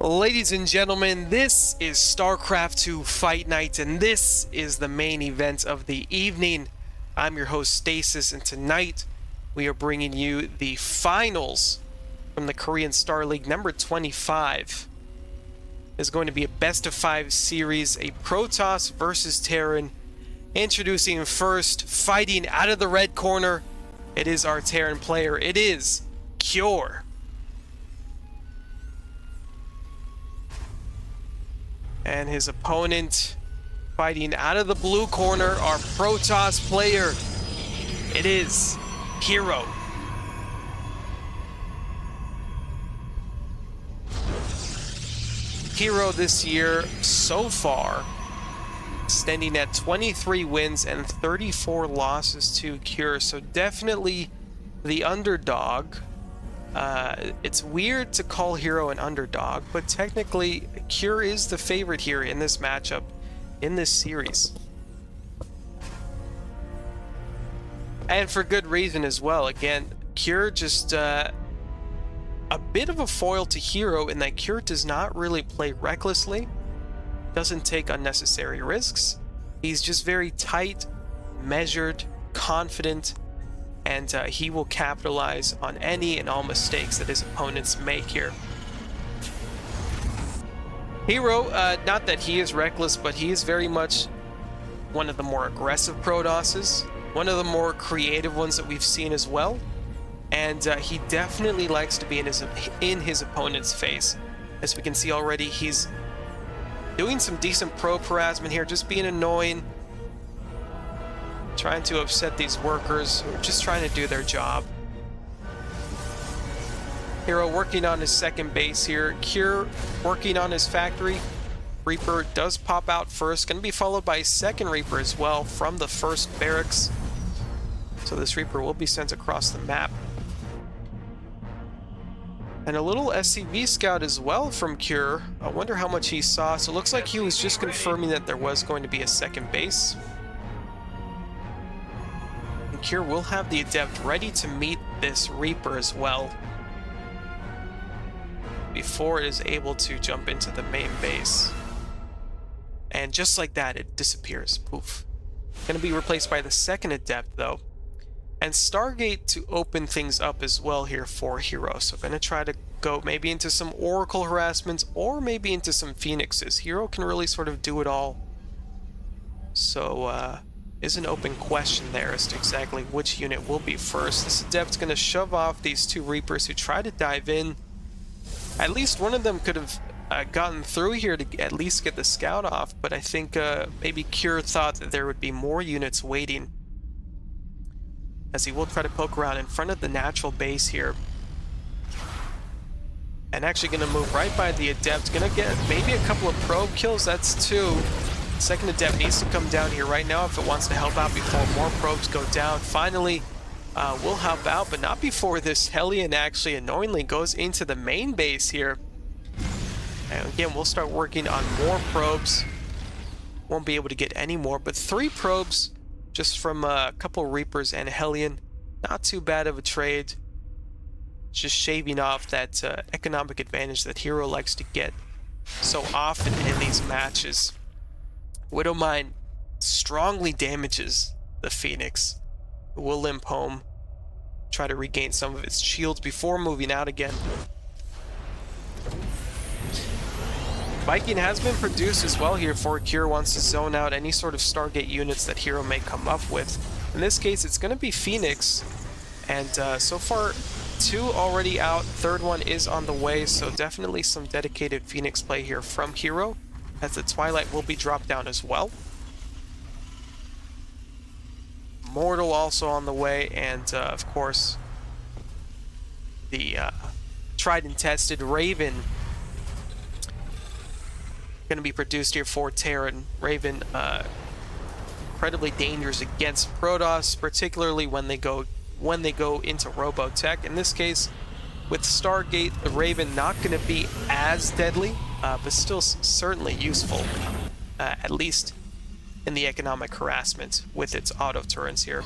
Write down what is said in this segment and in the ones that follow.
Ladies and gentlemen, this is StarCraft 2 Fight Night, and this is the main event of the evening. I'm your host, Stasis, and tonight we are bringing you the finals from the Korean Star League number 25. It's going to be a best-of-5 series, a Protoss versus Terran. Introducing first, fighting out of the red corner, it is our Terran player. It is herO. And his opponent, fighting out of the blue corner, our Protoss player. It is herO. herO this year, so far, standing at 23 wins and 34 losses to KSL. So definitely the underdog. It's weird to call herO an underdog, but technically KSL is the favorite here in this matchup, in this series. And for good reason as well. Again, KSL just a bit of a foil to herO in that KSL does not really play recklessly, doesn't take unnecessary risks. He's just very tight, measured, confident, and he will capitalize on any and all mistakes that his opponents make here. herO, not that he is reckless, but he is very much one of the more aggressive Protosses, one of the more creative ones that we've seen as well, and he definitely likes to be in his opponent's face. As we can see already, he's doing some decent probe harassment here, just being annoying, trying to upset these workers who are just trying to do their job. herO working on his second base here. KSL working on his factory. Reaper does pop out first. Going to be followed by a second Reaper as well from the first barracks. So this Reaper will be sent across the map. And a little SCV scout as well from KSL. I wonder how much he saw. So it looks like he was just confirming that there was going to be a second base. KSL will have the Adept ready to meet this Reaper as well before it is able to jump into the main base. And just like that, it disappears. Poof. Going to be replaced by the second Adept though. And Stargate to open things up as well here for herO. So going to try to go maybe into some Oracle harassments or maybe into some Phoenixes. herO can really sort of do it all. So, is an open question there as to exactly which unit will be first. This Adept's going to shove off these two Reapers who try to dive in. At least one of them could have gotten through here to at least get the scout off, but I think maybe KSL thought that there would be more units waiting, as he will try to poke around in front of the natural base here. And actually going to move right by the Adept. Going to get maybe a couple of probe kills. That's two. Second Adept needs to come down here right now if it wants to help out before more probes go down. Finally, will help out, but not before this Hellion actually annoyingly goes into the main base here. And again, we'll start working on more probes. Won't be able to get any more, but 3 probes just from a couple Reapers and a Hellion. Not too bad of a trade. Just shaving off that economic advantage that herO likes to get so often in these matches. Widowmine strongly damages the Phoenix, who will limp home, try to regain some of its shields before moving out again. Viking has been produced as well here for KSL. Wants to zone out any sort of Stargate units that herO may come up with. In this case, it's going to be Phoenix, and so far 2 already out, third one is on the way, so definitely some dedicated Phoenix play here from herO, as the Twilight will be dropped down as well. Mortal also on the way, and of course the tried and tested Raven going to be produced here for Terran. Raven incredibly dangerous against Protoss, particularly when they go into Robotech. In this case, with Stargate, the Raven not going to be as deadly, but still certainly useful, at least in the economic harassment with its auto turrets here.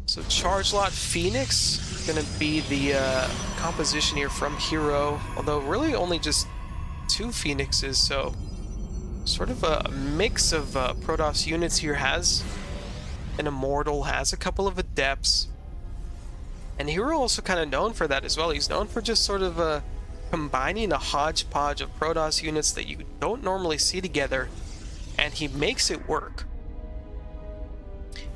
So charge lot Phoenix gonna be the composition here from herO, although really only just 2 Phoenixes, so sort of a mix of Protoss units here. Has an Immortal, has a couple of Adepts, and herO also kind of known for that as well. He's known for just sort of combining a hodgepodge of Protoss units that you don't normally see together, and he makes it work.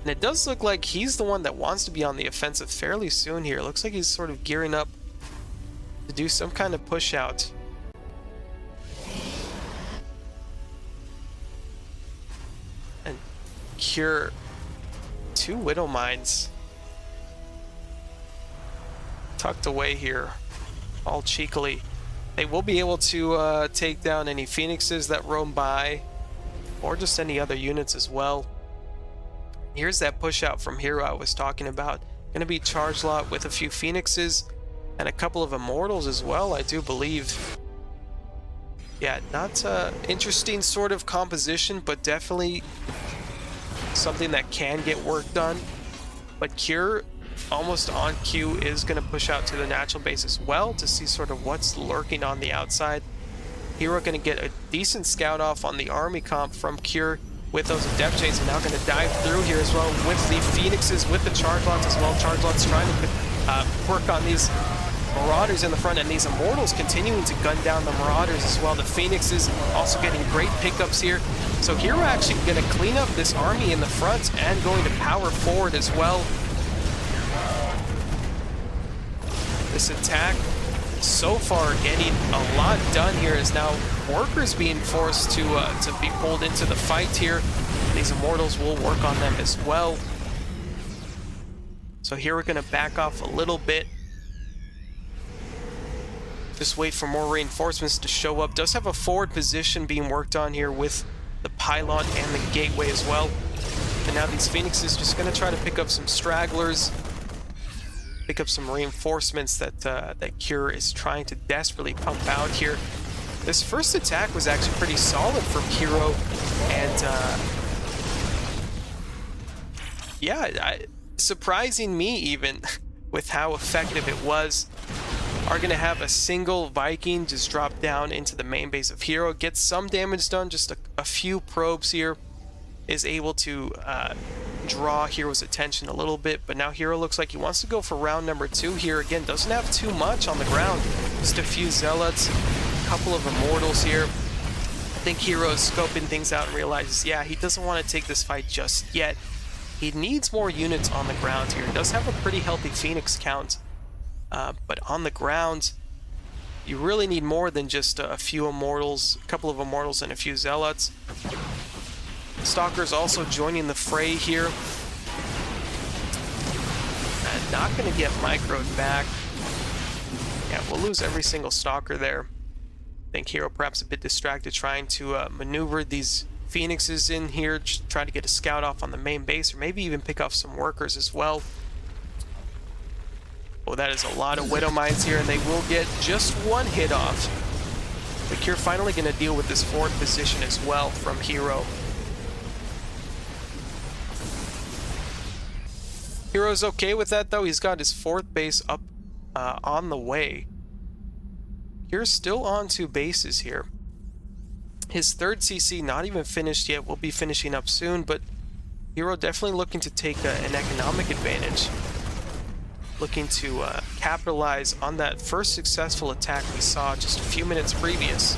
And it does look like he's the one that wants to be on the offensive fairly soon here. Looks like he's sort of gearing up to do some kind of push out. And cure 2 Widow Mines tucked away here, all cheekily. They will be able to take down any Phoenixes that roam by, or just any other units as well. Here's that push out from herO I was talking about. Gonna be charge lot with a few Phoenixes and a couple of Immortals as well, I do believe. Yeah, not interesting sort of composition, but definitely something that can get work done. But Cure, almost on cue, is going to push out to the natural base as well to see sort of what's lurking on the outside. herO going to get a decent scout off on the army comp from Cure with those Adept Chains, and now going to dive through here as well with the Phoenixes, with the Charge Lots as well. Charge Lots trying to work on these Marauders in the front, and these Immortals continuing to gun down the Marauders as well. The Phoenixes also getting great pickups here. So herO actually going to clean up this army in the front and going to power forward as well. This attack so far getting a lot done here, is now workers being forced to be pulled into the fight here. These Immortals will work on them as well. So here we're going to back off a little bit. Just wait for more reinforcements to show up. Does have a forward position being worked on here with the pylon and the gateway as well. And now these Phoenixes just going to try to pick up some stragglers, pick up some reinforcements that that Cure is trying to desperately pump out here. This first attack was actually pretty solid from herO, and yeah, surprising me even with how effective it was. Are going to have a single Viking just drop down into the main base of herO, get some damage done, just a few probes here, is able to draw herO's attention a little bit. But now herO looks like he wants to go for round number 2 here. Again, doesn't have too much on the ground, just a few Zealots, a couple of Immortals here. I think herO is scoping things out and realizes, yeah, he doesn't want to take this fight just yet. He needs more units on the ground here. He does have a pretty healthy Phoenix count. But on the ground, you really need more than just a few Immortals, a couple of Immortals and a few Zealots. Stalker's also joining the fray here. And not going to get microed back. Yeah, we'll lose every single Stalker there. I think herO perhaps a bit distracted trying to maneuver these Phoenixes in here, try to get a scout off on the main base, or maybe even pick off some workers as well. Oh, that is a lot of Widow Mines here, and they will get just one hit off. But Cure finally going to deal with this forward position as well from herO. herO's okay with that, though. He's got his 4th base up on the way. Cure's still on 2 bases here. His 3rd CC not even finished yet. Will be finishing up soon, but herO definitely looking to take an economic advantage. Looking to capitalize on that first successful attack we saw just a few minutes previous,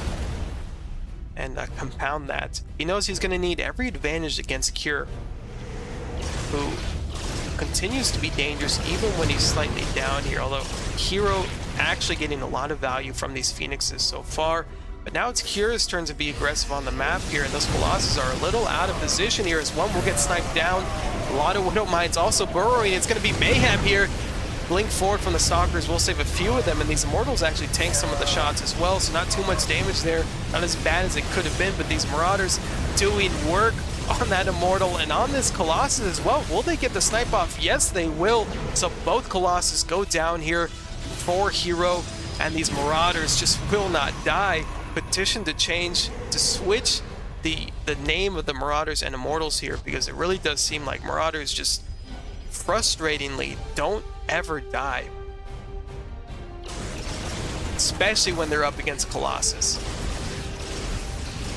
and compound that. He knows he's going to need every advantage against Cure, who continues to be dangerous even when he's slightly down here, although herO actually getting a lot of value from these Phoenixes so far. But now it's Cure's turn to be aggressive on the map here, and those Colossus are a little out of position here as one will get sniped down. A lot of Widow Mines also burrowing. It's going to be mayhem here. Blink forward from the Stalkers will save a few of them, and these Immortals actually tank some of the shots as well, so not too much damage there. Not as bad as it could have been, but these Marauders doing work on that Immortal and on this Colossus as well. Will they get the snipe off? Yes, they will. So both Colossus go down here for herO, and these Marauders just will not die. Petition to change, to switch the name of the Marauders and Immortals here, because it really does seem like Marauders just frustratingly don't ever die. Especially when they're up against Colossus.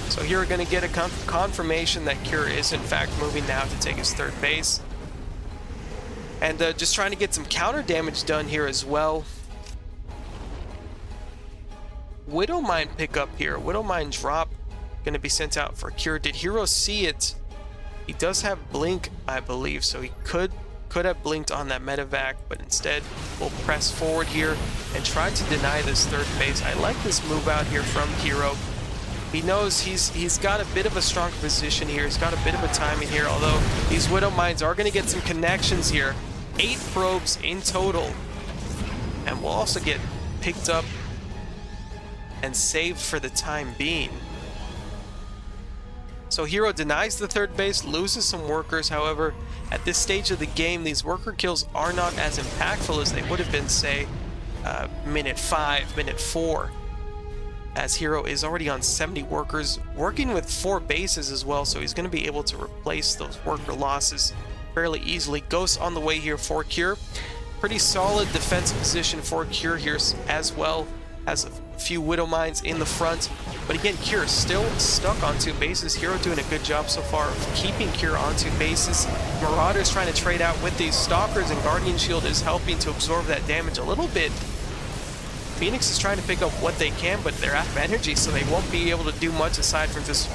So here we're going to get a confirmation that KSL is in fact moving now to take his third base. And just trying to get some counter damage done here as well. Widowmine pickup here. Widowmine drop going to be sent out for KSL. Did herO see it? He does have blink, I believe, so he could have blinked on that medevac, but instead we'll press forward here and try to deny this third base. I like this move out here from herO. He knows he's got a bit of a stronger position here. He's got a bit of a timing here, although these Widow Mines are going to get some connections here. 8 probes in total. And we'll also get picked up and saved for the time being. So herO denies the third base, loses some workers. However, at this stage of the game, these worker kills are not as impactful as they would have been, say, minute 5, minute 4. As herO is already on 70 workers, working with 4 bases as well, so he's going to be able to replace those worker losses fairly easily. Ghost on the way here for KSL. Pretty solid defensive position for KSL here as well. Has a few Widow Mines in the front. But again, KSL still stuck on 2 bases. herO doing a good job so far of keeping KSL on 2 bases. Marauder's trying to trade out with these Stalkers, and Guardian Shield is helping to absorb that damage a little bit. Phoenix is trying to pick up what they can, but they're out of energy, so they won't be able to do much aside from just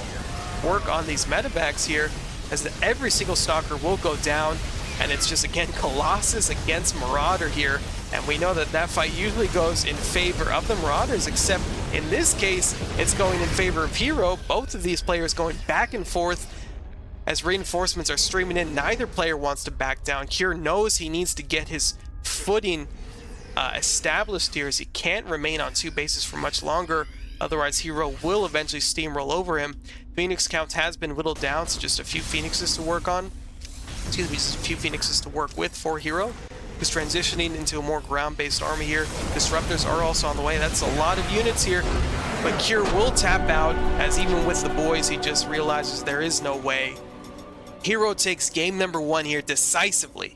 work on these medevacs here, as every single Stalker will go down, and it's just, again, Colossus against Marauder here, and we know that that fight usually goes in favor of the Marauders, except in this case, it's going in favor of herO. Both of these players going back and forth as reinforcements are streaming in. Neither player wants to back down. KSL knows he needs to get his footing established here, as he can't remain on 2 bases for much longer, otherwise herO will eventually steamroll over him. Phoenix count has been whittled down, so just a few Phoenixes to work on. Excuse me, just a few Phoenixes to work with for herO. He's transitioning into a more ground-based army here. Disruptors are also on the way. That's a lot of units here, but KSL will tap out, as even with the boys, he just realizes there is no way. herO takes game number 1 here decisively.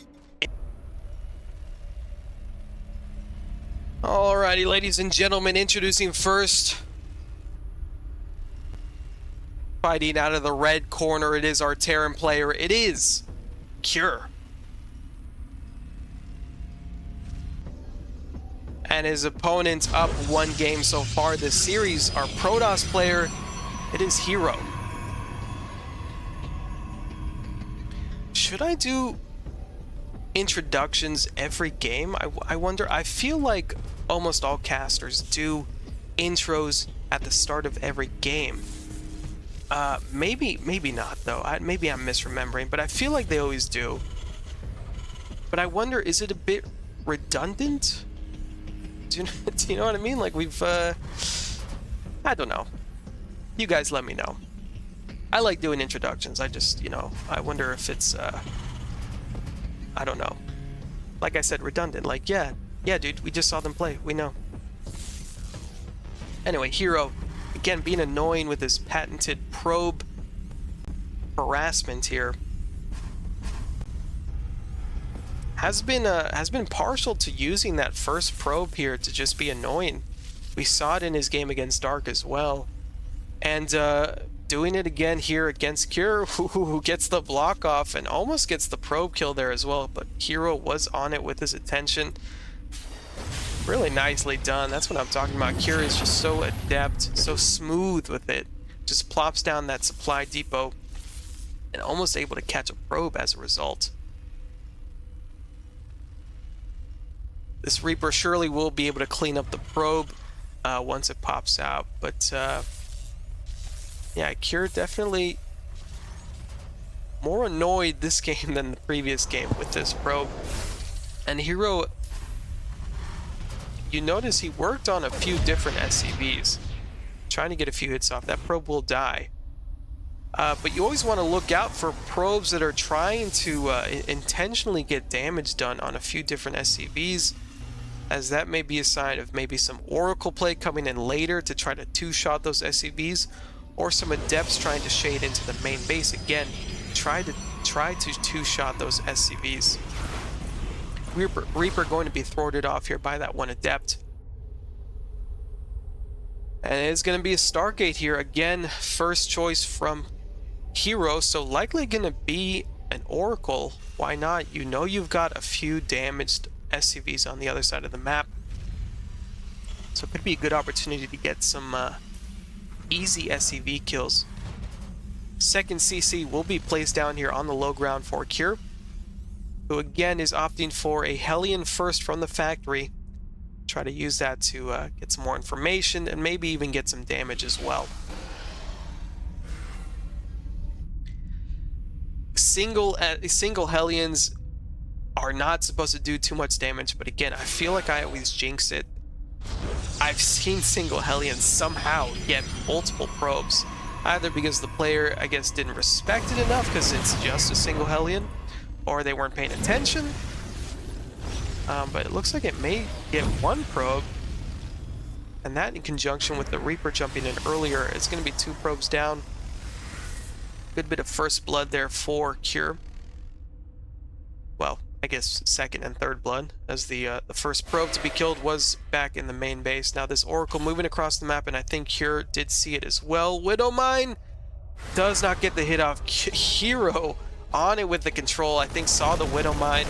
Alrighty, ladies and gentlemen, introducing first, fighting out of the red corner, it is our Terran player. It is KSL. And his opponent up 1 game so far this series, our Protoss player, it is herO. Should I do introductions every game? I wonder. I feel like almost all casters do intros at the start of every game. Maybe not though. Maybe I'm misremembering, but I feel like they always do. But I wonder, is it a bit redundant? Do you know what I mean? Like we've I don't know. You guys let me know. I like doing introductions. I just, you know, I wonder if it's I don't know. Like I said, redundant. Like, yeah, dude, we just saw them play. We know. Anyway, herO, again, being annoying with his patented probe harassment here. Has been partial to using that first probe here to just be annoying. We saw it in his game against Dark as well. And doing it again here against KSL, who gets the block off and almost gets the probe kill there as well, but herO was on it with his attention. Really nicely done. That's what I'm talking about. KSL is just so adept, so smooth with it. Just plops down that supply depot and almost able to catch a probe as a result. This Reaper surely will be able to clean up the probe once it pops out, but yeah, KSL definitely more annoyed this game than the previous game with this probe. And herO, you notice he worked on a few different SCVs, trying to get a few hits off. That probe will die. But you always want to look out for probes that are trying to intentionally get damage done on a few different SCVs, as that may be a sign of maybe some Oracle play coming in later to try to two-shot those SCVs, or some Adepts trying to shade into the main base. Again, try to two-shot those SCVs. Reaper going to be thwarted off here by that one Adept. And it's going to be a Stargate here. Again, first choice from herO, so likely going to be an Oracle. Why not? You know you've got a few damaged SCVs on the other side of the map. So it could be a good opportunity to get some easy SCV kills. Second CC will be placed down here on the low ground for Cure, who again is opting for a Hellion first from the factory. Try to use that to get some more information and maybe even get some damage as well. Single Hellions are not supposed to do too much damage, but again, I feel like I always jinx it. I've seen single Hellions somehow get multiple probes, either because the player, I guess, didn't respect it enough because it's just a single Hellion, or they weren't paying attention. But it looks like it may get one probe, and that in conjunction with the Reaper jumping in earlier, it's going to be 2 probes down. Good bit of first blood there for Cure. Well, I guess second and third blood, as the first probe to be killed was back in the main base. Now this Oracle moving across the map, and I think Cure did see it as well. Widowmine does not get the hit off. herO on it with the control. I think saw the Widowmine.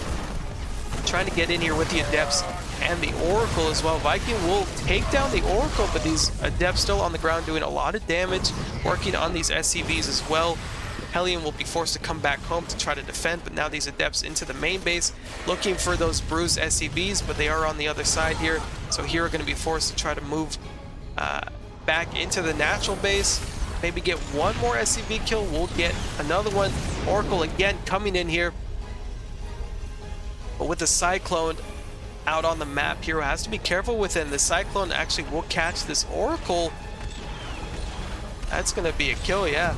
Trying to get in here with the Adepts and the Oracle as well. Viking will take down the Oracle, but these Adepts still on the ground doing a lot of damage, working on these SCVs as well. Hellion will be forced to come back home to try to defend, but now these Adepts into the main base, looking for those bruised SCVs, but they are on the other side here, so here are going to be forced to try to move back into the natural base, maybe get one more SCV kill, we'll get another one. Oracle again coming in here, but with the Cyclone out on the map, herO has to be careful with it. The Cyclone actually will catch this Oracle. That's going to be a kill, yeah.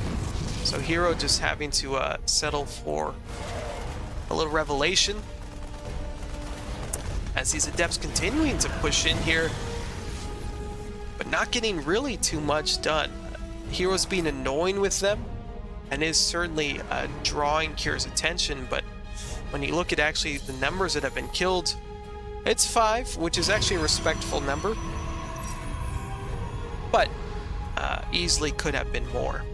So herO just having to settle for a little revelation as these Adepts continuing to push in here, but not getting really too much done. herO's being annoying with them and is certainly drawing Cure's attention, but when you look at actually the numbers that have been killed, it's 5, which is actually a respectful number, but easily could have been more.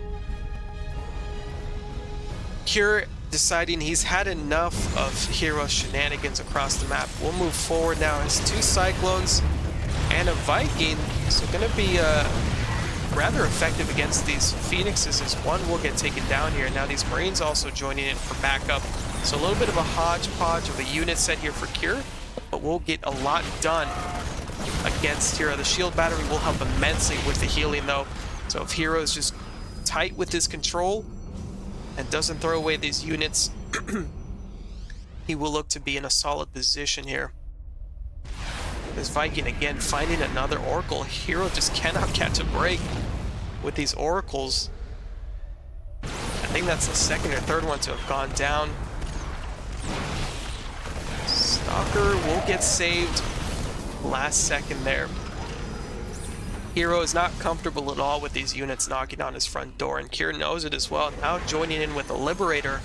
Cure deciding he's had enough of herO's shenanigans across the map. We'll move forward now. Has 2 Cyclones and a Viking, so going to be rather effective against these Phoenixes, as one will get taken down here. Now these Marines also joining in for backup, so a little bit of a hodgepodge of a unit set here for Cure, but we'll get a lot done against herO. The shield battery will help immensely with the healing though, so if herO is just tight with his control and doesn't throw away these units, he will look to be in a solid position here. This Viking again finding another Oracle. herO just cannot catch a break with these Oracles. I think that's the second or third one to have gone down. Stalker will get saved last second there. herO is not comfortable at all with these units knocking on his front door, and Cure knows it as well. Now joining in with the Liberator.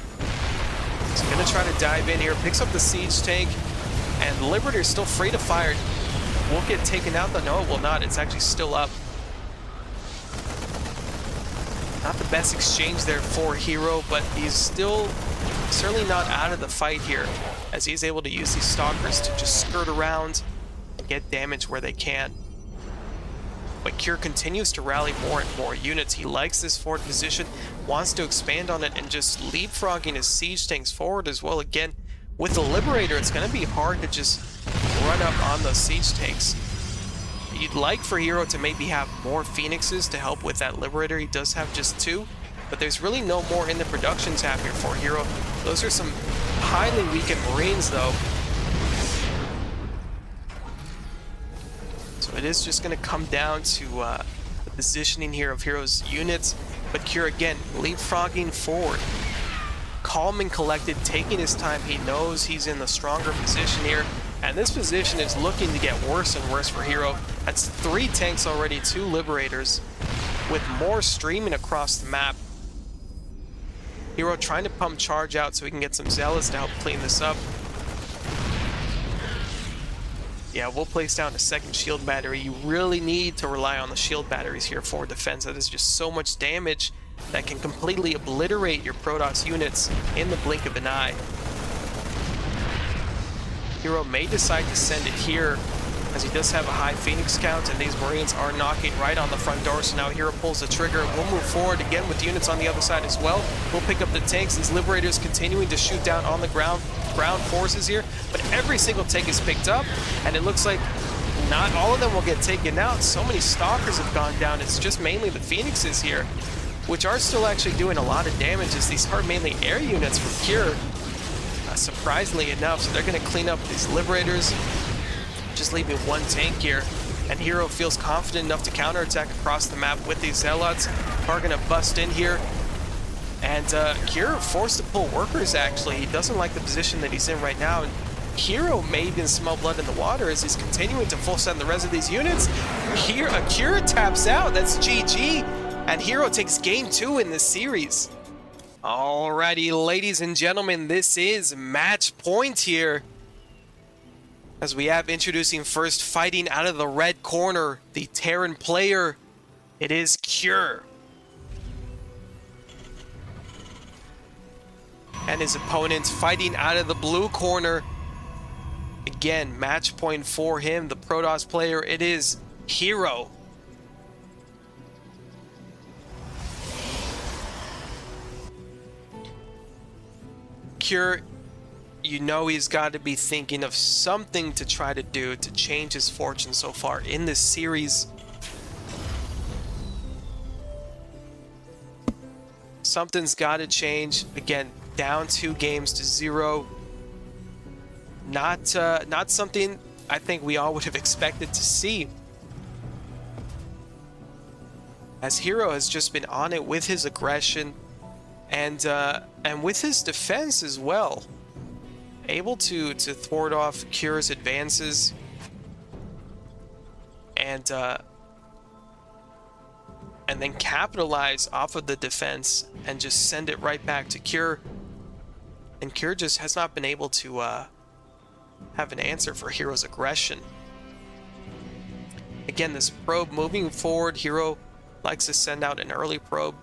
He's going to try to dive in here, picks up the Siege Tank, and the Liberator is still free to fire. Will get taken out though. No, it will not. It's actually still up. Not the best exchange there for herO, but he's still certainly not out of the fight here, as he's able to use these Stalkers to just skirt around and get damage where they can. But Cure continues to rally more and more units. He likes this forward position, wants to expand on it, and just leapfrogging his siege tanks forward as well. Again, with the Liberator, it's going to be hard to just run up on those siege tanks. You'd like for herO to maybe have more Phoenixes to help with that Liberator. He does have just 2, but there's really no more in the production tab here for herO. Those are some highly weakened Marines though. So it is just going to come down to the positioning here of herO's units, but Cure again leapfrogging forward. Calm and collected, taking his time. He knows he's in the stronger position here, and this position is looking to get worse and worse for herO. That's 3 tanks already, 2 Liberators, with more streaming across the map. herO trying to pump charge out so he can get some Zealots to help clean this up. Yeah, we'll place down a second shield battery. You really need to rely on the shield batteries here for defense. That is just so much damage that can completely obliterate your Protoss units in the blink of an eye. herO may decide to send it here, as he does have a high Phoenix count, and these Marines are knocking right on the front door. So now herO pulls the trigger. We'll move forward again with units on the other side as well. We'll pick up the tanks. These Liberators continuing to shoot down on the ground forces here, but every single tank is picked up, and it looks like not all of them will get taken out. So many Stalkers have gone down. It's just mainly the Phoenixes here, which are still actually doing a lot of damage, as these are mainly air units from Cure, surprisingly enough. So they're going to clean up these Liberators, just leaving one tank here, and herO feels confident enough to counterattack across the map with these Zealots. Are going to bust in here, and Cure forced to pull workers. Actually, he doesn't like the position that he's in right now, and herO may even smell blood in the water as he's continuing to full send the rest of these units. Here, Cure taps out. That's GG, and herO takes game 2 in this series. Alrighty, ladies and gentlemen, this is match point here, as we have introducing first, fighting out of the red corner, the Terran player. It is Cure. And his opponent fighting out of the blue corner. Again, match point for him, the Protoss player. It is herO. Cure, you know he's got to be thinking of something to try to do to change his fortune so far in this series. Something's got to change. Again, down 2 games to 0. Not something I think we all would have expected to see, as herO has just been on it with his aggression and with his defense as well. Able to thwart off Cure's advances, and then capitalize off of the defense and just send it right back to Cure. And Cure just has not been able to have an answer for herO's aggression. Again, this probe moving forward, herO likes to send out an early probe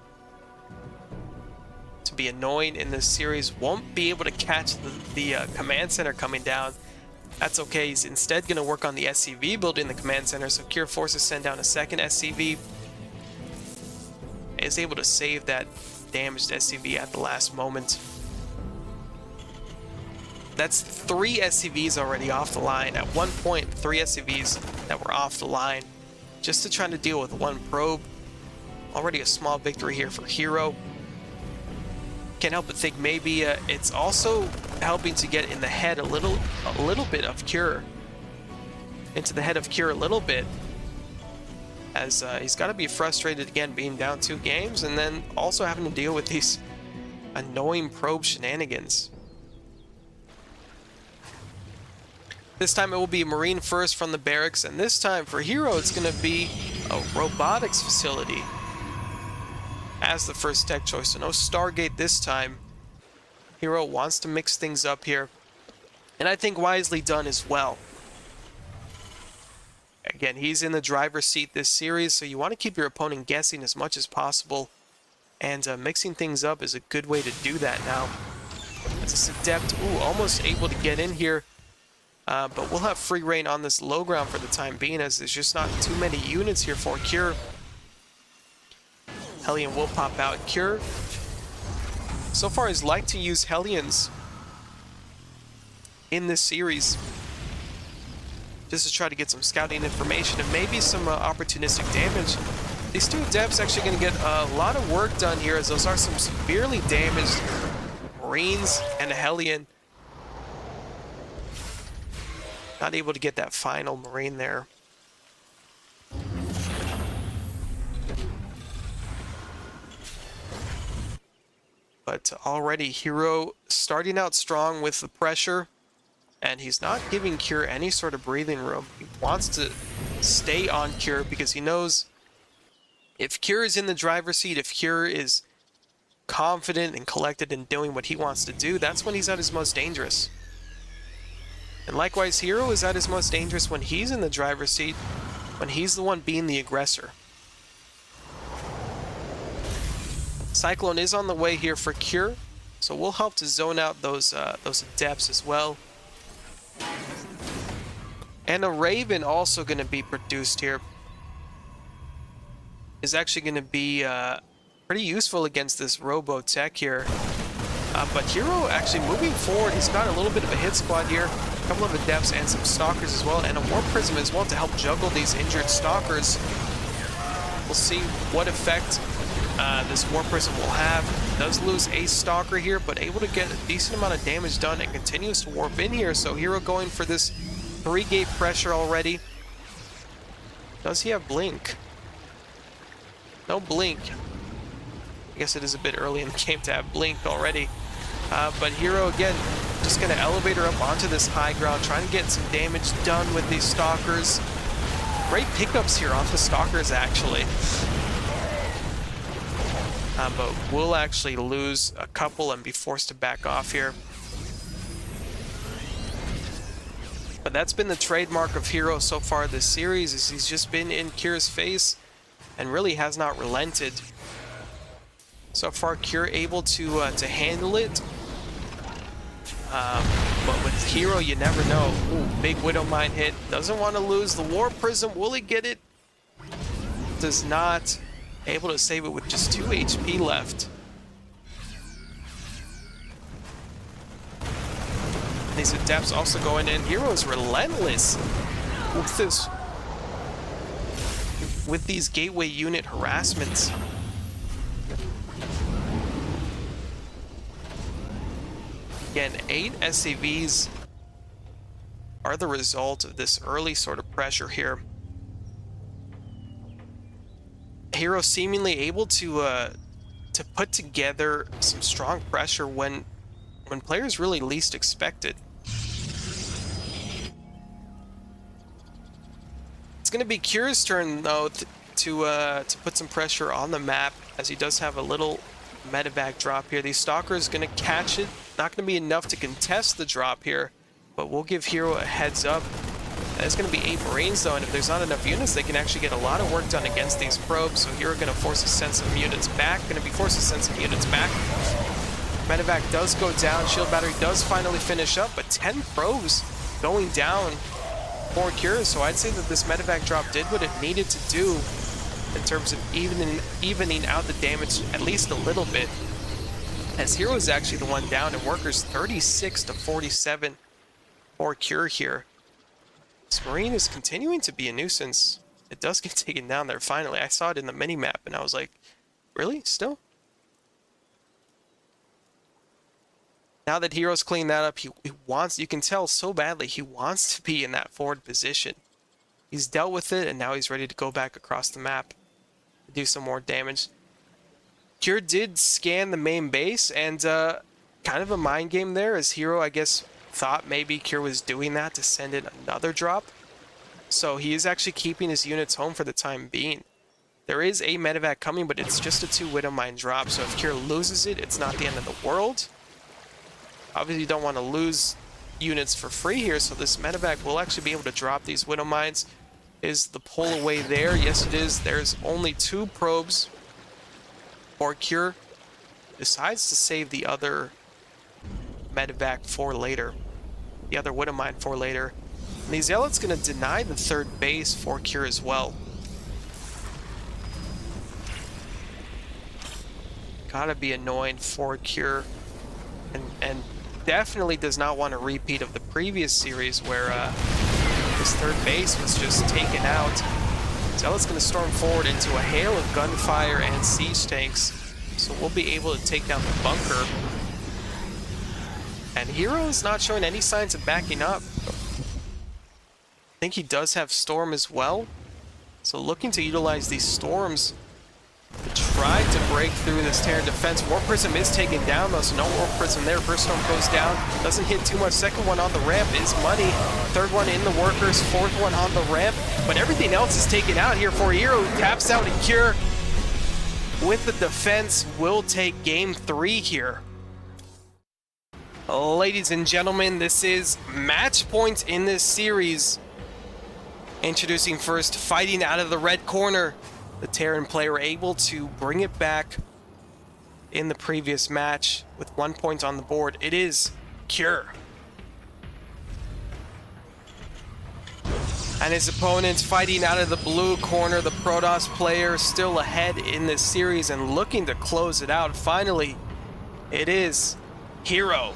to be annoying in this series. Won't be able to catch the command center coming down. That's okay. He's instead going to work on the SCV building the command center. So Cure forces send down a second SCV. Is able to save that damaged SCV at the last moment. That's 3 SCVs already off the line. At one point, 3 SCVs that were off the line, just to try to deal with one probe. Already a small victory here for herO. Can't help but think maybe it's also helping to get in the head a little bit of Cure. Into the head of Cure a little bit, as he's got to be frustrated again being down 2 games, and then also having to deal with these annoying probe shenanigans. This time it will be Marine first from the barracks, and this time for herO it's going to be a robotics facility as the first tech choice. So no Stargate this time. herO wants to mix things up here, and I think wisely done as well. Again, he's in the driver's seat this series, so you want to keep your opponent guessing as much as possible, and mixing things up is a good way to do that now. As this Adept, almost able to get in here, but we'll have free reign on this low ground for the time being, as there's just not too many units here for Cure. Hellion will pop out. Cure so far has liked to use Hellions in this series, just to try to get some scouting information and maybe some opportunistic damage. These 2 Adepts actually going to get a lot of work done here, as those are some severely damaged Marines and a Hellion. Not able to get that final Marine there. But already herO starting out strong with the pressure, and he's not giving Cure any sort of breathing room. He wants to stay on Cure because he knows if Cure is in the driver's seat, if Cure is confident and collected in doing what he wants to do, that's when he's at his most dangerous. And likewise, herO is at his most dangerous when he's in the driver's seat, when he's the one being the aggressor. Cyclone is on the way here for Cure, so we'll help to zone out those adepts as well. And a Raven also going to be produced here. Is actually going to be pretty useful against this Robo Tech here. But herO actually moving forward, he's got a little bit of a hit squad here. A couple of adepts and some stalkers as well, and a Warp Prism as well to help juggle these injured stalkers. We'll see what effect this Warp Prism will have. Does lose a stalker here, but able to get a decent amount of damage done and continues to warp in here. So herO going for this 3-gate pressure already. Does he have blink? No blink. I guess it is a bit early in the game to have blink already. But herO again, just going to elevate her up onto this high ground, trying to get some damage done with these stalkers. Great pickups here off the stalkers, actually. But we'll actually lose a couple and be forced to back off here. But that's been the trademark of herO so far this series, is he's just been in Cure's face and really has not relented. So far, Cure able to handle it. But with herO, you never know. Ooh, big Widowmine hit. Doesn't want to lose the Warp Prism. Will he get it? Does not. Able to save it with just 2 HP left. And these adepts also going in. herO is relentless with this. With these gateway unit harassments. Again, 8 SCVs are the result of this early sort of pressure here. herO seemingly able to put together some strong pressure when players really least expect it. It's going to be Cure's turn though to put some pressure on the map, as he does have a little medevac drop here. These stalkers going to catch it. Not going to be enough to contest the drop here, but we'll give herO a heads up. It's going to be 8 Marines though, and if there's not enough units, they can actually get a lot of work done against these probes. So herO going to force to send some units back. Going to be forced to send some units back. Medevac does go down. Shield battery does finally finish up, but 10 probes going down for Cure. So I'd say that this medevac drop did what it needed to do in terms of evening out the damage at least a little bit. As herO is actually the one down, and workers 36 to 47 for Cure here. This Marine is continuing to be a nuisance. It does get taken down there finally. I saw it in the mini-map and I was like, really? Still? Now that herO's cleaned that up, he wants, you can tell so badly, he wants to be in that forward position. He's dealt with it and now he's ready to go back across the map, do some more damage. Cure did scan the main base, and kind of a mind game there, as herO, I guess, thought maybe Cure was doing that to send in another drop. So he is actually keeping his units home for the time being. There is a medevac coming, but it's just a 2 Widowmine drop, so if Cure loses it, it's not the end of the world. Obviously you don't want to lose units for free here, so this medevac will actually be able to drop these Widowmines. Is the pull away there? Yes, it is. There's only 2 probes. Or Cure decides to save the other medevac for later. The other Widowmine for later. And the Zealot's going to deny the 3rd base for Cure as well. Gotta be annoying for Cure. And definitely does not want a repeat of the previous series where this 3rd base was just taken out. Zealot's going to storm forward into a hail of gunfire and siege tanks, so we'll be able to take down the bunker. And herO is not showing any signs of backing up. I think he does have Storm as well, so looking to utilize these Storms to try to break through this Terran defense. Warp Prism is taken down though, so no Warp Prism there. First Storm goes down, doesn't hit too much. Second one on the ramp is money. 3rd one in the workers, 4th one on the ramp. But everything else is taken out here for herO, who taps out and Cure with the defense will take game 3 here. Ladies and gentlemen, this is match point in this series. Introducing first, fighting out of the red corner. The Terran player able to bring it back in the previous match with 1 point on the board. It is KSL. And his opponent fighting out of the blue corner, the Protoss player, still ahead in this series and looking to close it out. Finally, it is herO.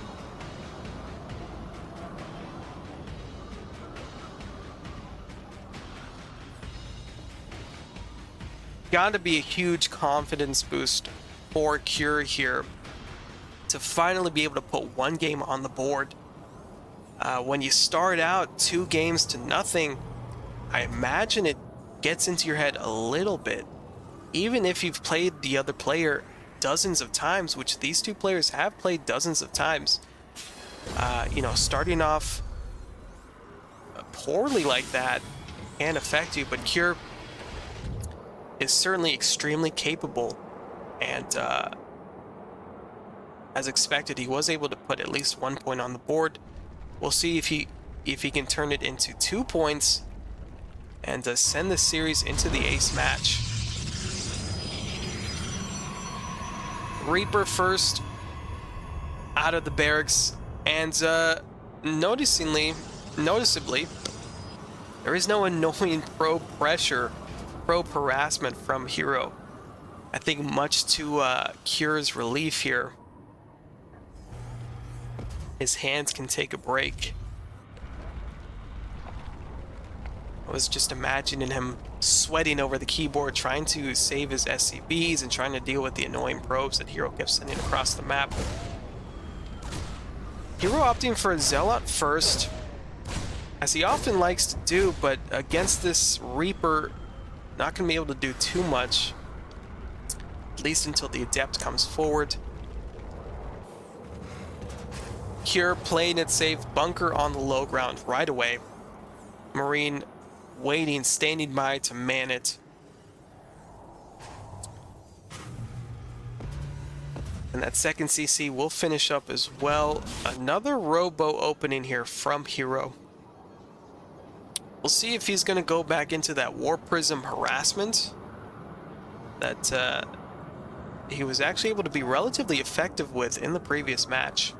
Got to be a huge confidence boost for KSL here to finally be able to put one game on the board. When you start out 2 games to nothing, I imagine it gets into your head a little bit. Even if you've played the other player dozens of times, which these two players have played dozens of times, you know, starting off poorly like that can affect you, but KSL is certainly extremely capable, and as expected, he was able to put at least 1 point on the board. We'll see if he can turn it into 2 points and send the series into the ace match. Reaper first out of the barracks, and noticeably, there is no annoying probe pressure, probe harassment from herO. I think much to KSL's relief here. His hands can take a break. I was just imagining him sweating over the keyboard, trying to save his SCVs and trying to deal with the annoying probes that herO kept sending across the map. herO opting for a Zealot first, as he often likes to do, but against this Reaper, not going to be able to do too much, at least until the Adept comes forward. KSL playing it safe, bunker on the low ground right away. Marine waiting, standing by to man it. And that second CC will finish up as well. Another robo opening here from herO. We'll see if he's going to go back into that War Prism harassment that he was actually able to be relatively effective with in the previous match.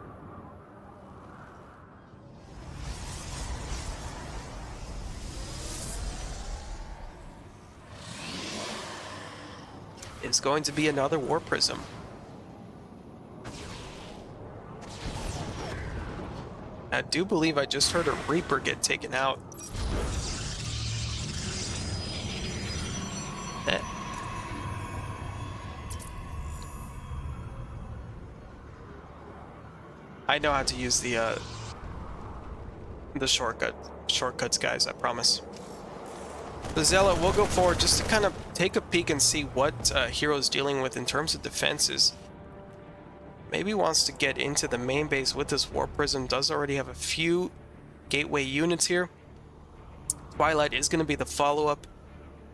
It's going to be another War Prism. I do believe I just heard a Reaper get taken out. I know how to use the shortcuts, guys, I promise. The Zealot will go forward just to kind of take a peek and see what herO's dealing with in terms of defenses. Maybe wants to get into the main base with this War Prism. Does already have a few gateway units here. Twilight is going to be the follow-up,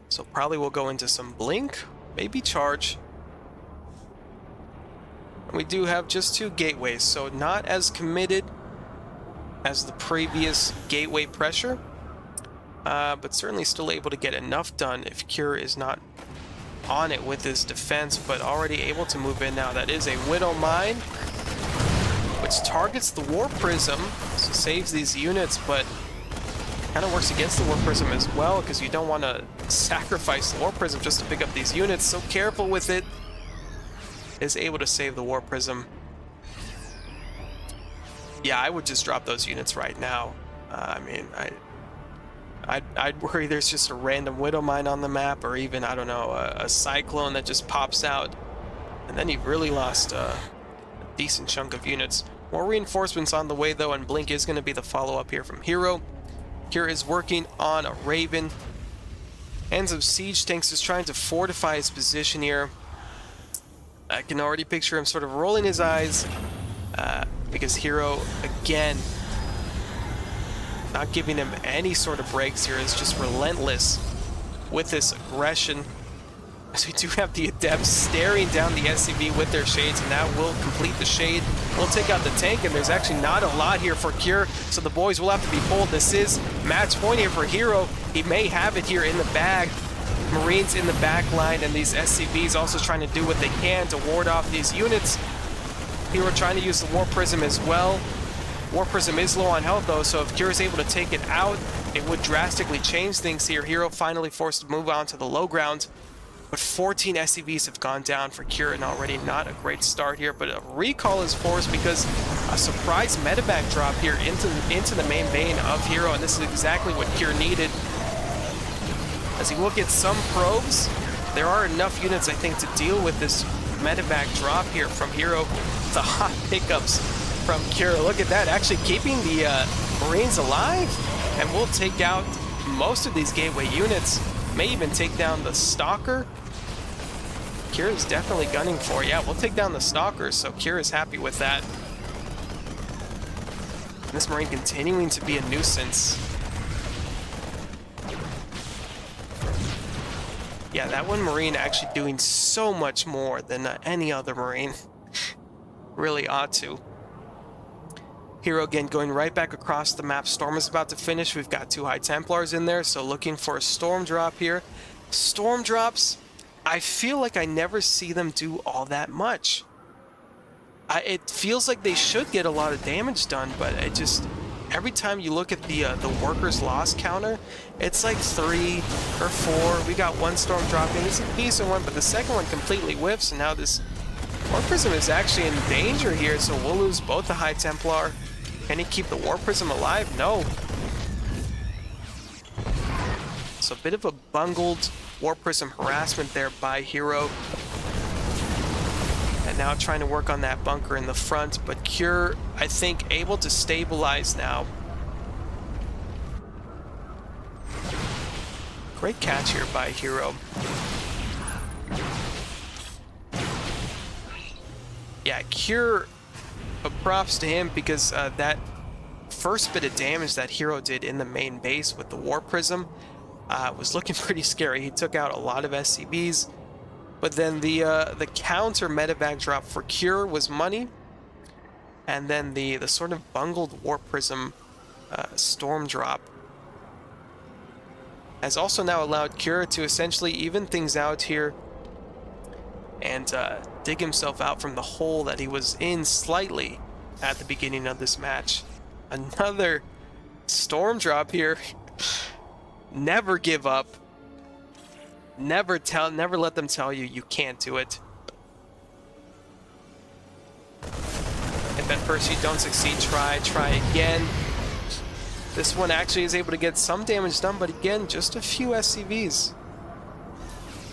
so probably we'll go into some Blink, maybe Charge. And we do have just 2 gateways, so not as committed as the previous gateway pressure. But certainly still able to get enough done if KSL is not on it with his defense, but already able to move in now. That is a Widow Mine, which targets the War Prism, so saves these units, but kind of works against the War Prism as well, because you don't want to sacrifice the War Prism just to pick up these units, so careful with it. Is able to save the War Prism. Yeah, I would just drop those units right now. I mean, I'd worry there's just a random Widow Mine on the map, or even, I don't know, a Cyclone that just pops out. And then you've really lost a decent chunk of units. More reinforcements on the way, though, and Blink is going to be the follow-up here from herO. KSL is working on a Raven. Hands of Siege Tanks is trying to fortify his position here. I can already picture him sort of rolling his eyes, because herO, again, not giving him any sort of breaks here, is just relentless with this aggression. As we do have the Adepts staring down the SCV with their shades, and that will complete the shade. We'll take out the tank, and there's actually not a lot here for Cure, so the boys will have to be pulled. This is match point here for herO. He may have it here in the bag. Marines in the back line, and these SCVs also trying to do what they can to ward off these units. herO trying to use the War Prism as well. War Prism is low on health though, so if Cure is able to take it out, it would drastically change things here. herO finally forced to move on to the low ground. But 14 SCVs have gone down for Cure, and already not a great start here. But a recall is forced because a surprise medevac drop here into the main vein of herO, and this is exactly what Cure needed. As he will get some probes, there are enough units, I think, to deal with this medevac drop here from herO. The hot pickups from Cure. Look at that, actually keeping the Marines alive, and we'll take out most of these gateway units. May even take down the Stalker. Cure is definitely gunning for. Yeah, we'll take down the Stalkers, so Cure is happy with that. And this Marine continuing to be a nuisance. Yeah, that one Marine actually doing so much more than any other Marine. Really ought to. herO again going right back across the map. Storm is about to finish. We've got 2 High Templars in there, so looking for a Storm drop here. Storm drops, I feel like I never see them do all that much. It feels like they should get a lot of damage done, but it just, every time you look at the workers loss counter, it's like 3 or 4. We got 1 Storm drop in. It's a decent one, but the second one completely whiffs, and now this War Prism is actually in danger here, so we'll lose both the High Templar. Can he keep the War Prism alive? No. So a bit of a bungled War Prism harassment there by herO. And now trying to work on that bunker in the front, but Cure, I think, able to stabilize now. Great catch here by herO. Yeah, Cure, props to him, because that first bit of damage that herO did in the main base with the War Prism was looking pretty scary. He took out a lot of SCVs, but then the counter medevac drop for Cure was money, and then the sort of bungled War Prism storm drop has also now allowed Cure to essentially even things out here and dig himself out from the hole that he was in slightly at the beginning of this match. Another storm drop here. Never give up. Never let them tell you can't do it. If at first you don't succeed, try again. This one actually is able to get some damage done, but again, just a few SCVs.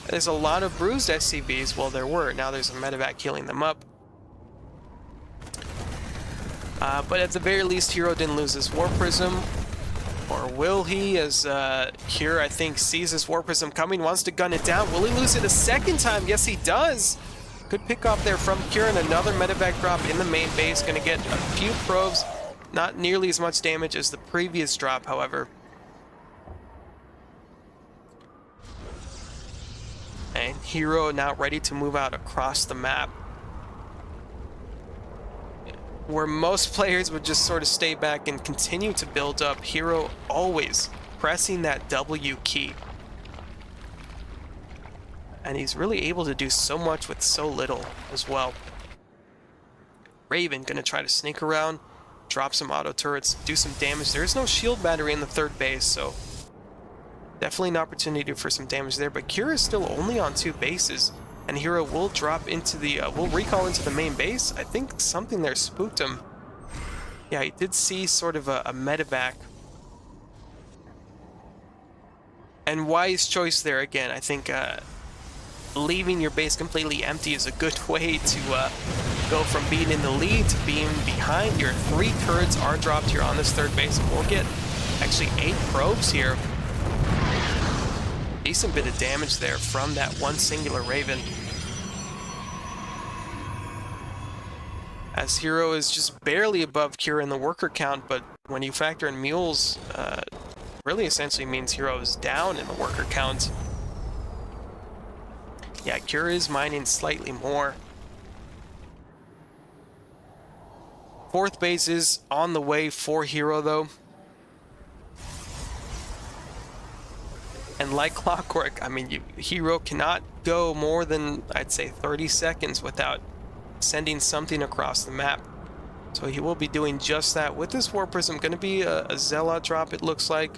There's a lot of bruised SCVs. Well, there were. Now there's a medevac healing them up. But at the very least, herO didn't lose his War Prism. Or will he? As Cure, I think, sees his War Prism coming, wants to gun it down. Will he lose it a second time? Yes, he does. Good pick off there from Cure, and another medevac drop in the main base. Going to get a few probes. Not nearly as much damage as the previous drop, however. And herO now ready to move out across the map. Where most players would just sort of stay back and continue to build up, herO always pressing that W key. And he's really able to do so much with so little as well. Raven gonna try to sneak around, drop some auto turrets, do some damage. There's no shield battery in the third base, so definitely an opportunity for some damage there. But Cure is still only on 2 bases, and herO will drop into the, will recall into the main base. I think something there spooked him. Yeah, he did see sort of a medevac. And wise choice there again. I think leaving your base completely empty is a good way to go from being in the lead to being behind. Your 3 turrets are dropped here on this third base, and we'll get actually 8 probes here. Decent bit of damage there from that one singular Raven. As herO is just barely above Cure in the worker count, but when you factor in mules, really essentially means herO is down in the worker count. Yeah, KSL is mining slightly more. Fourth base is on the way for herO, though. And like clockwork, I mean, herO cannot go more than, I'd say, 30 seconds without sending something across the map. So he will be doing just that with this War Prism. Going to be a Zealot drop, it looks like.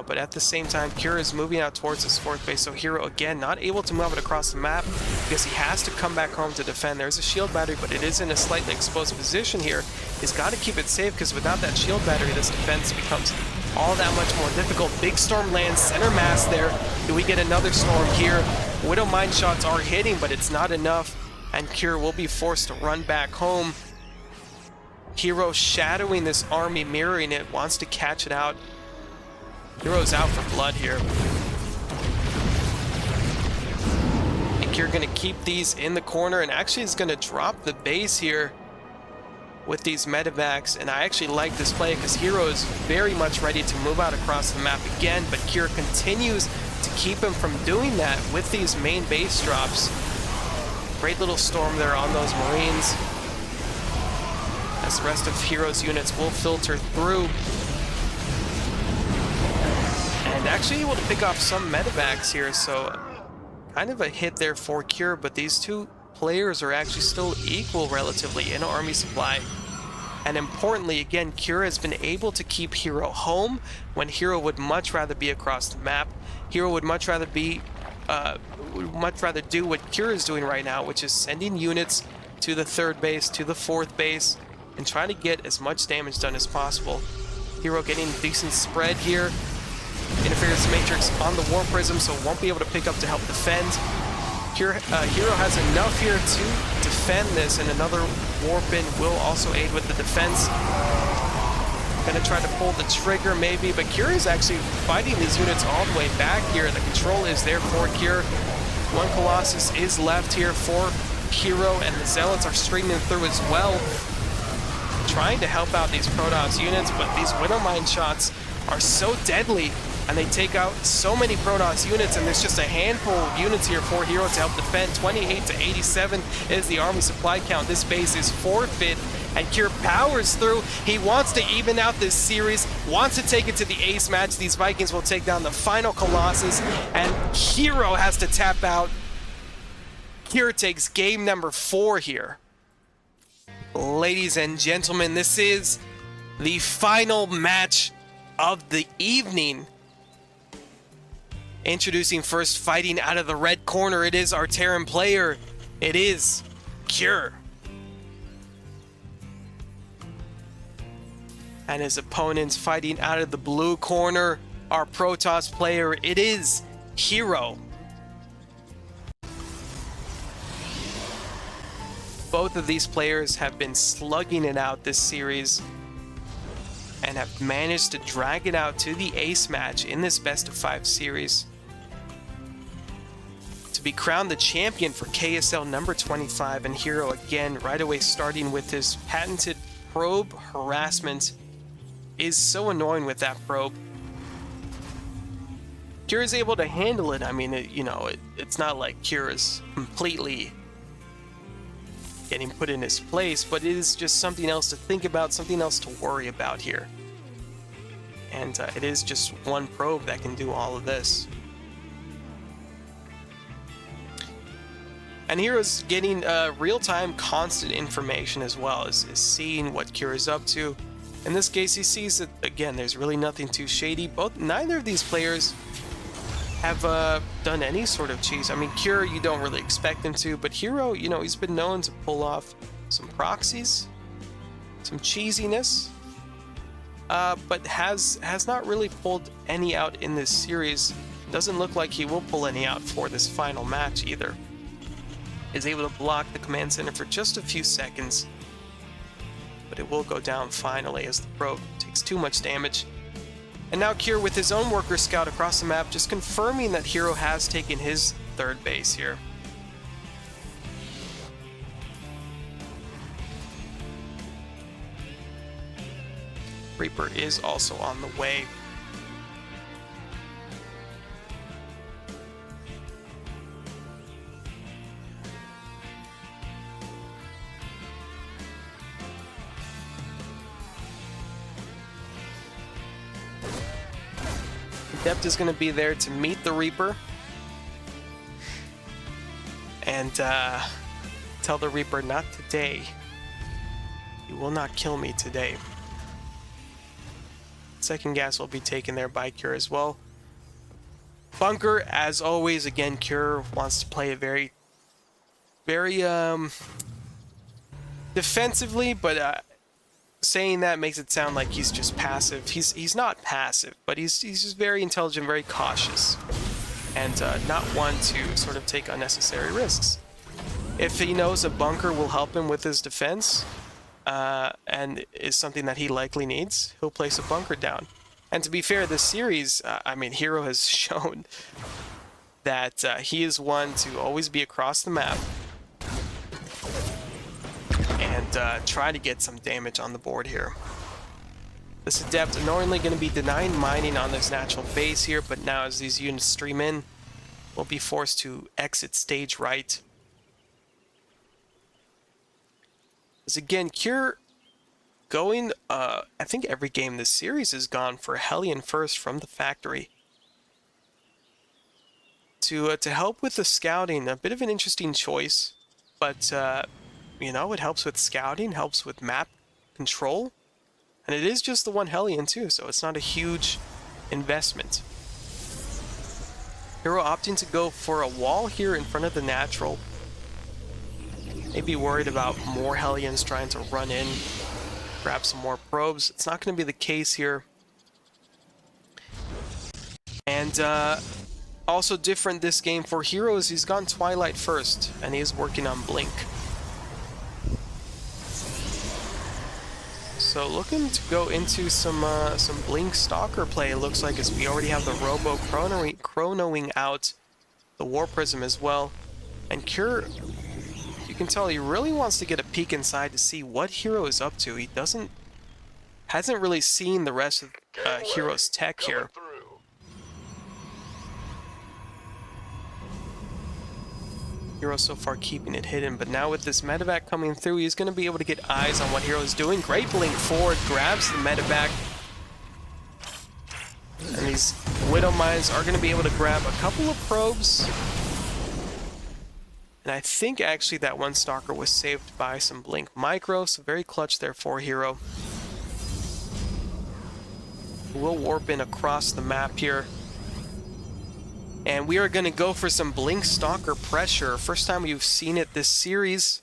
But at the same time, KSL is moving out towards his fourth base. So herO, again, not able to move it across the map because he has to come back home to defend. There's a shield battery, but it is in a slightly exposed position here. He's got to keep it safe because without that shield battery, this defense becomes all that much more difficult. Big storm lands, center mass there. Do we get another storm here? Widow mine shots are hitting, but it's not enough. And KSL will be forced to run back home. herO shadowing this army, mirroring it, wants to catch it out. herO's out for blood here. And KSL going to keep these in the corner and actually is going to drop the base here with these medevacs. And I actually like this play because herO is very much ready to move out across the map again, but KSL continues to keep him from doing that with these main base drops. Great little storm there on those Marines, as the rest of herO's units will filter through. And actually able to pick off some medevacs here, so kind of a hit there for KSL, but these two players are actually still equal relatively in army supply. And importantly, again, KSL has been able to keep herO home when herO would much rather be across the map. herO would much rather do what KSL is doing right now, which is sending units to the third base, to the fourth base, and trying to get as much damage done as possible. herO getting decent spread here. Interference Matrix on the War Prism, so won't be able to pick up to help defend. herO has enough here to defend this, and another Warpin will also aid with the defense. Gonna try to pull the trigger maybe, but KSL is actually fighting these units all the way back here. The control is there for KSL. One Colossus is left here for herO, and the Zealots are streaming through as well, trying to help out these Protoss units, but these Widow Mine shots are so deadly, and they take out so many Protoss units, and there's just a handful of units here for herO to help defend. 28 to 87 is the army supply count. This base is forfeit, and KSL powers through. He wants to even out this series, wants to take it to the ace match. These Vikings will take down the final Colossus, and herO has to tap out. KSL takes game number 4 here. Ladies and gentlemen, this is the final match of the evening. Introducing first, fighting out of the red corner, it is our Terran player. It is KSL. And his opponents fighting out of the blue corner, our Protoss player, it is herO. Both of these players have been slugging it out this series and have managed to drag it out to the ace match in this best of 5 series to be crowned the champion for KSL number 25. And herO again right away starting with his patented probe harassment is so annoying with that probe. KSL is able to handle it. I mean, it's not like KSL is completely getting put in his place, but it is just something else to think about, something else to worry about here. And it is just one probe that can do all of this. And herO's getting real-time constant information as well, is seeing what KSL is up to. In this case, he sees that, again, there's really nothing too shady. Neither of these players have done any sort of cheese. I mean, KSL, you don't really expect him to, but herO, he's been known to pull off some proxies, some cheesiness, but has not really pulled any out in this series. Doesn't look like he will pull any out for this final match either. Is able to block the command center for just a few seconds, but it will go down finally as the probe takes too much damage. And now KSL with his own worker scout across the map, just confirming that herO has taken his third base here. Reaper is also on the way. Adept is going to be there to meet the Reaper. And tell the Reaper, not today. You will not kill me today. Second gas will be taken there by Cure as well. Bunker, as always, again, Cure wants to play it very defensively, but saying that makes it sound like he's just passive. He's not passive, but he's just very intelligent, very cautious, and not one to sort of take unnecessary risks. If he knows a bunker will help him with his defense, and is something that he likely needs, he'll place a bunker down. And to be fair, this series, I mean, herO has shown that he is one to always be across the map and try to get some damage on the board here. This Adept annoyingly going to be denying mining on this natural base here, but now as these units stream in, we'll be forced to exit stage right. As again, Cure going, I think every game this series has gone for Hellion first from the factory. To help with the scouting, a bit of an interesting choice, but you know, it helps with scouting, helps with map control, and it is just the one Hellion too, so it's not a huge investment. herO opting to go for a wall here in front of the natural. Maybe worried about more Hellions trying to run in, grab some more probes. It's not going to be the case here. And also different this game for herO is he's gone Twilight first, and he is working on Blink. So looking to go into some Blink Stalker play, it looks like, as we already have the Robo chronoing out the War Prism as well. And Cure, you can tell he really wants to get a peek inside to see what herO is up to. He hasn't really seen the rest of herO's tech here. herO so far keeping it hidden, but now with this medevac coming through, he's going to be able to get eyes on what herO's doing. Great blink forward, grabs the medevac. And these Widow Mines are going to be able to grab a couple of probes. And I think actually that one Stalker was saved by some Blink Micro, so very clutch there for herO. We'll warp in across the map here. And we are going to go for some Blink Stalker pressure. First time you've seen it this series.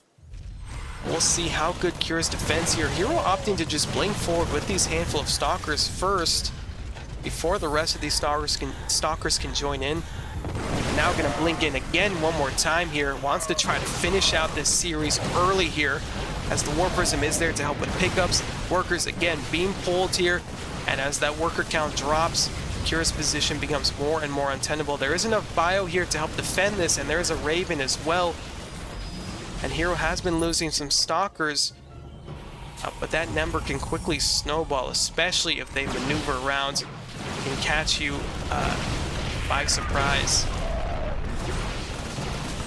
We'll see how good Cure's defense here. herO opting to just blink forward with these handful of Stalkers first, before the rest of these Stalkers can join in. Now going to blink in again one more time here. Wants to try to finish out this series early here, as the War Prism is there to help with pickups. Workers again being pulled here, and as that worker count drops, Cure's position becomes more and more untenable. There is enough bio here to help defend this, and there is a Raven as well. And herO has been losing some Stalkers, but that number can quickly snowball, especially if they maneuver around, can catch you by surprise.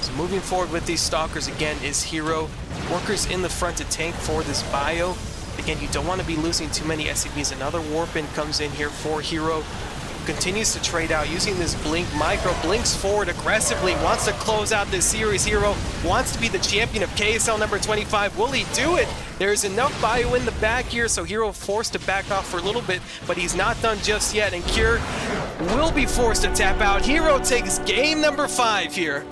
So moving forward with these Stalkers again is herO. Workers in the front to tank for this bio. Again, you don't want to be losing too many SCVs. Another Warp-in comes in here for herO. Continues to trade out using this Blink Micro. Blinks forward aggressively. Wants to close out this series. herO wants to be the champion of KSL number 25. Will he do it? There's enough bio in the back here, so herO forced to back off for a little bit, but he's not done just yet, and Cure will be forced to tap out. herO takes game number 5 here.